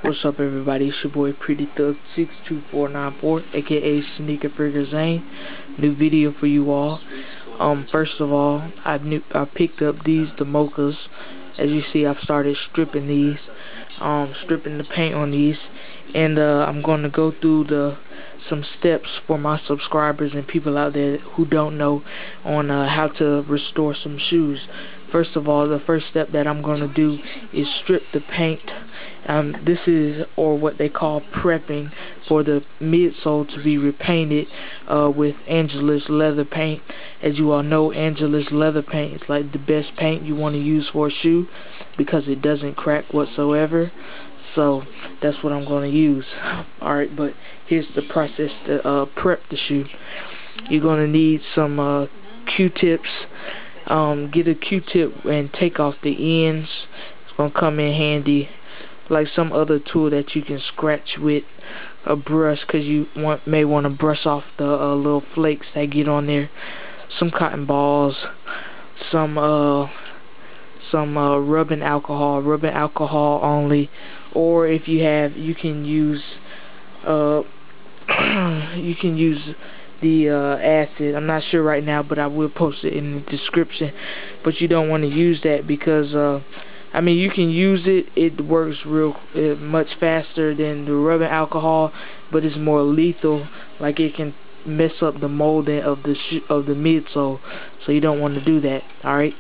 What's up, everybody? It's your boy Pretty Thug 62494, aka Sneaker Figure Zane. New video for you all. First of all, I picked up the mochas. As you see, I've started stripping these, stripping the paint on these, and I'm going to go through some steps for my subscribers and people out there who don't know on how to restore some shoes. First of all, the first step that I'm going to do is strip the paint. This is, or what they call, prepping for the midsole to be repainted with Angelus leather paint. As you all know, Angelus leather paint is like the best paint you want to use for a shoe because it doesn't crack whatsoever. So that's what I'm going to use. Alright, but here's the process to prep the shoe. You're going to need some Q-tips. Get a Q-tip and take off the ends. It's going to come in handy, like some other tool that you can scratch with a brush, because you may want to brush off the little flakes that get on there. Some cotton balls, some rubbing alcohol only, or if you have, you can use the acid. I'm not sure right now, but I will post it in the description. But you don't want to use that because I mean, you can use it. It works much faster than the rubbing alcohol, but it's more lethal. Like, it can mess up the molding of the midsole, so you don't want to do that. Alright,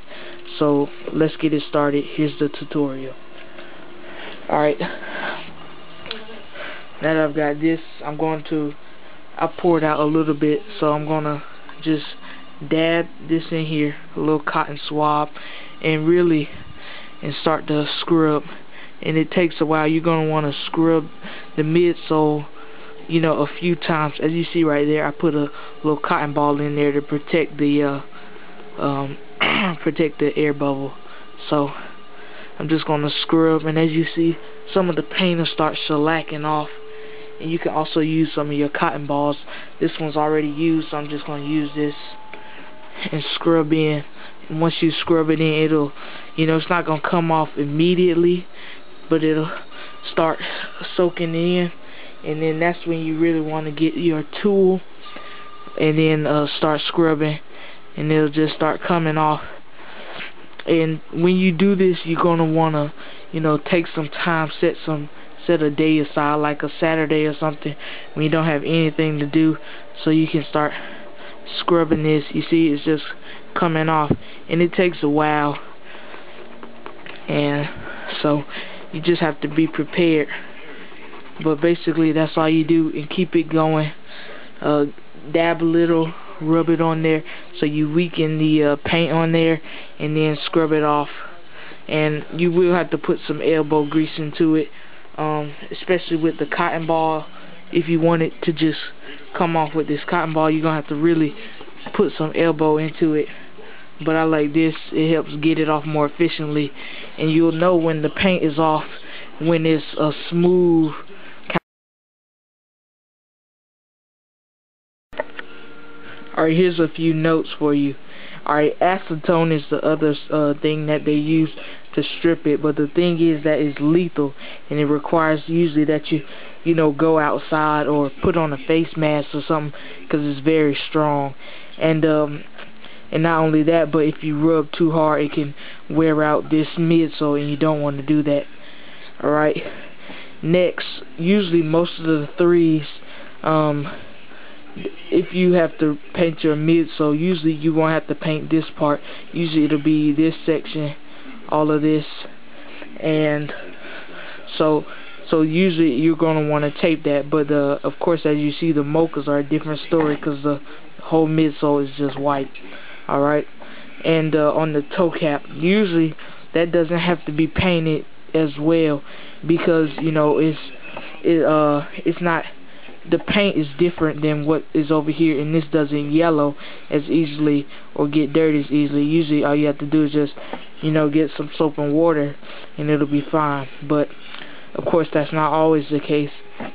so let's get it started. Here's the tutorial. Alright, now that I've got this, I poured out a little bit, so I'm gonna just dab this in here, a little cotton swab, and start to scrub. And it takes a while. You're gonna want to scrub the midsole, you know, a few times. As you see right there, I put a little cotton ball in there to protect the protect the air bubble. So I'm just gonna scrub, and as you see, some of the paint will start shellacking off. And you can also use some of your cotton balls. This one's already used, so I'm just gonna use this and scrub in. And once you scrub it in, it'll, you know, it's not gonna come off immediately, but it'll start soaking in. And then that's when you really want to get your tool and then start scrubbing, and it'll just start coming off. And when you do this, you're gonna wanna, you know, take some time, set a day aside, like a Saturday or something, when you don't have anything to do, so you can start scrubbing this. You see, it's just coming off, and it takes a while, and so you just have to be prepared. But basically, that's all you do, and keep it going. Dab a little, rub it on there so you weaken the paint on there, and then scrub it off. And you will have to put some elbow grease into it, especially with the cotton ball. If you want it to just come off with this cotton ball, you're gonna have to really put some elbow into it. But I like this. It helps get it off more efficiently, and you'll know when the paint is off when it's a smooth. Alright, here's a few notes for you. Alright, acetone is the other thing that they use to strip it, but the thing is that it's lethal, and it requires usually that you know, go outside or put on a face mask or something, because it's very strong. And not only that, but if you rub too hard, it can wear out this midsole, and you don't want to do that. Alright, next, usually most of the threes, if you have to paint your midsole, usually you won't have to paint this part. Usually it'll be this section, all of this, and so usually you're gonna want to tape that. But of course, as you see, the mochas are a different story, because the whole midsole is just white. Alright, and on the toe cap, usually that doesn't have to be painted as well, because, you know, it's not, the paint is different than what is over here, and this doesn't yellow as easily or get dirty as easily. Usually all you have to do is just, you know, get some soap and water, and it'll be fine. But of course, that's not always the case,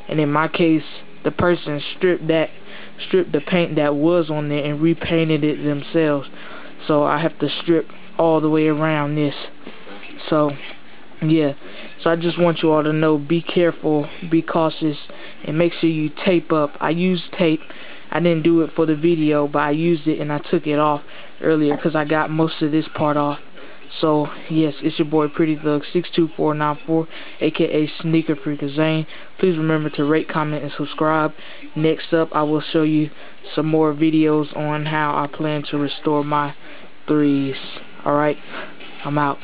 and in my case, the person stripped the paint that was on there and repainted it themselves, so I have to strip all the way around this. So yeah, so I just want you all to know, be careful, be cautious, and make sure you tape up. I used tape. I didn't do it for the video, but I used it and I took it off earlier because I got most of this part off. So yes, it's your boy Pretty Thug 62494, aka Sneaker Freaker Zane. Please remember to rate, comment, and subscribe. Next up, I will show you some more videos on how I plan to restore my threes. Alright, I'm out.